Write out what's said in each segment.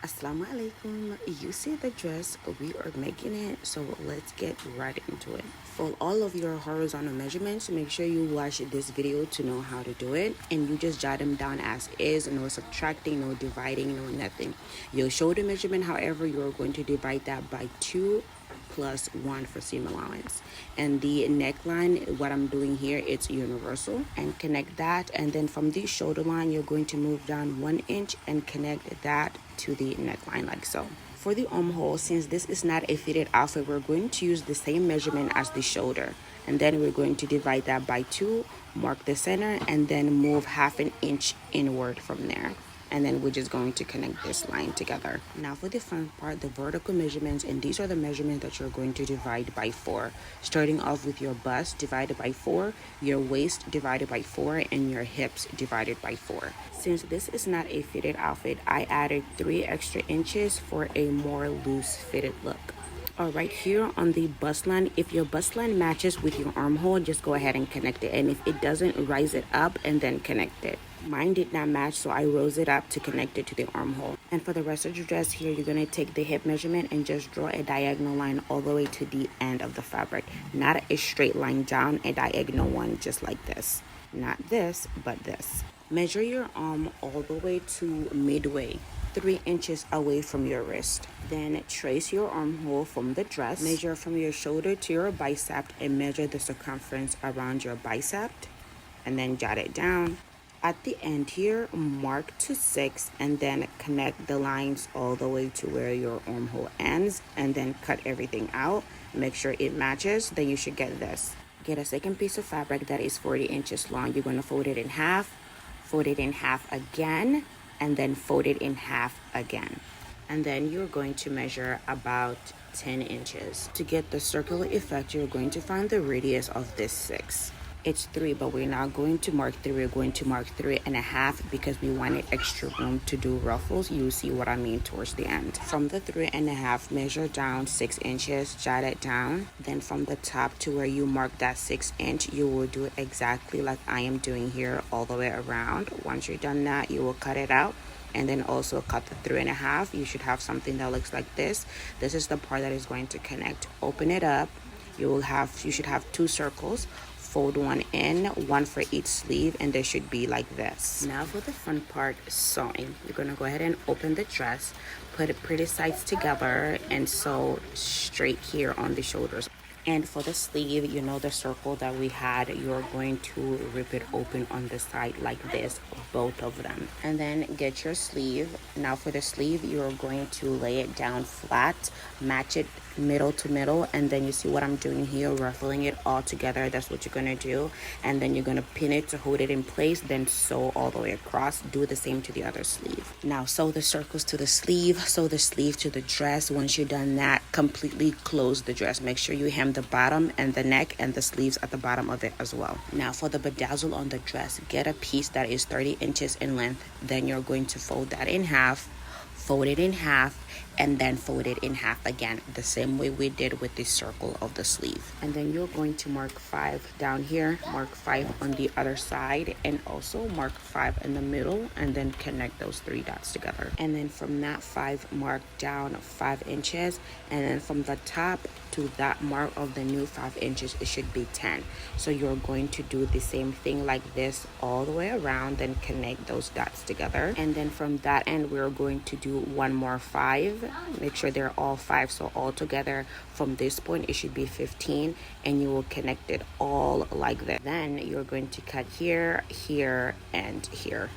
Assalamu alaikum. You see the dress, we are making it, so let's get right into it. For all of your horizontal measurements, make sure you watch this video to know how to do it, and you just jot them down as is. No subtracting, no dividing, no nothing. Your shoulder measurement, however, you're going to divide that by 2 plus 1 for seam allowance. And the neckline, what I'm doing here, it's universal, and connect that. And then from the shoulder line, you're going to move down 1 inch and connect that to the neckline like so. For the armhole, since this is not a fitted outfit, we're going to use the same measurement as the shoulder, and then we're going to divide that by 2, mark the center, and then move 1/2 inch inward from there. And then we're just going to connect this line together. Now for the front part, the vertical measurements, and these are the measurements that you're going to divide by 4. Starting off with your bust divided by 4, your waist divided by 4, and your hips divided by 4. Since this is not a fitted outfit, I added 3 extra inches for a more loose fitted look. All right, here on the bust line, if your bust line matches with your armhole, just go ahead and connect it. And if it doesn't, rise it up and then connect it. Mine did not match, so I rose it up to connect it to the armhole. And for the rest of your dress here, you're going to take the hip measurement and just draw a diagonal line all the way to the end of the fabric. Not a straight line down, a diagonal one just like this. Not this, but this. Measure your arm all the way to midway, 3 inches away from your wrist. Then trace your armhole from the dress. Measure from your shoulder to your bicep and measure the circumference around your bicep. And then jot it down. At the end here, mark to 6 and then connect the lines all the way to where your armhole ends, and then cut everything out. Make sure it matches, then you should get this. Get a second piece of fabric that is 40 inches long. You're going to fold it in half, fold it in half again, and then fold it in half again. And then you're going to measure about 10 inches. To get the circular effect, you're going to find the radius of this 6. It's 3, but we're not going to mark 3. We're going to mark 3.5 because we wanted extra room to do ruffles. You'll see what I mean towards the end. From the 3.5, measure down 6 inches, jot it down. Then from the top to where you mark that 6 inch, you will do it exactly like I am doing here all the way around. Once you're done that, you will cut it out. And then also cut the 3.5. You should have something that looks like this. This is the part that is going to connect. Open it up. You should have 2 circles. Fold one in, one for each sleeve, and they should be like this. Now for the front part, sewing. You're going to go ahead and open the dress, put it pretty sides together, and sew straight here on the shoulders. And for the sleeve, you know the circle that we had, you're going to rip it open on the side like this, both of them. And then get your sleeve. Now for the sleeve, you're going to lay it down flat, match it middle to middle, and then you see what I'm doing here, ruffling it all together. That's what you're going to do. And then you're going to pin it to hold it in place, then sew all the way across. Do the same to the other sleeve. Now sew the circles to the sleeve, sew the sleeve to the dress. Once you're done that, completely close the dress. Make sure you hem the bottom and the neck and the sleeves at the bottom of it as well. Now for the bedazzle on the dress, get a piece that is 30 inches in length. Then you're going to fold that in half, fold it in half, and then fold it in half again, the same way we did with the circle of the sleeve. And then you're going to mark 5 down here, mark 5 on the other side, and also mark 5 in the middle, and then connect those 3 dots together. And then from that 5, mark down 5 inches, and then from the top to that mark of the new 5 inches, it should be 10. So you're going to do the same thing like this all the way around, then connect those dots together. And then from that end, we're going to do one more 5. Make sure they're all 5, so all together from this point it should be 15, and you will connect it all like that. Then you're going to cut here, here, and here.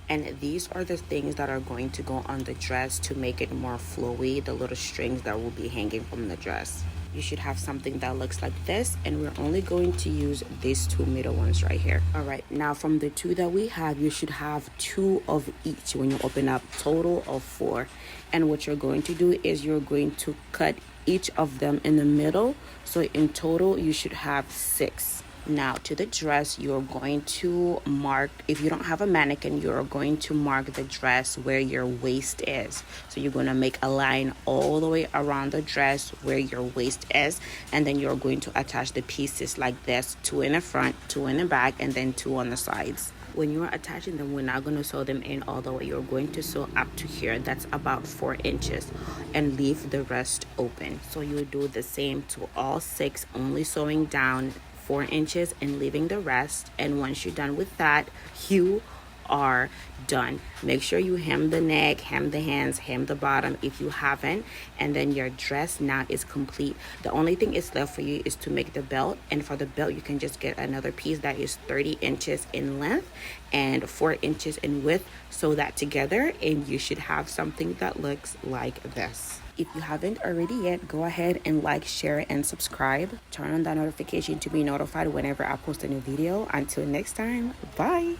And these are the things that are going to go on the dress to make it more flowy, the little strings that will be hanging from the dress. You should have something that looks like this, and we're only going to use these 2 middle ones right here. All right, now from the 2 that we have, you should have 2 of each when you open up, total of 4. And what you're going to do is you're going to cut each of them in the middle, so in total you should have 6. Now to the dress, you're going to mark, if you don't have a mannequin, you're going to mark the dress where your waist is. So you're going to make a line all the way around the dress where your waist is, and then you're going to attach the pieces like this, 2 in the front, 2 in the back, and then 2 on the sides. When you're attaching them, we're not going to sew them in all the way. You're going to sew up to here, that's about 4 inches, and leave the rest open. So you do the same to all 6, only sewing down 4 inches and leaving the rest. And once you're done with that, you are done. Make sure you hem the neck, hem the hands, hem the bottom if you haven't, and then your dress now is complete. The only thing is left for you is to make the belt, and for the belt you can just get another piece that is 30 inches in length and 4 inches in width. Sew that together and you should have something that looks like this. If you haven't already yet, go ahead and like, share, and subscribe. Turn on that notification to be notified whenever I post a new video. Until next time, bye.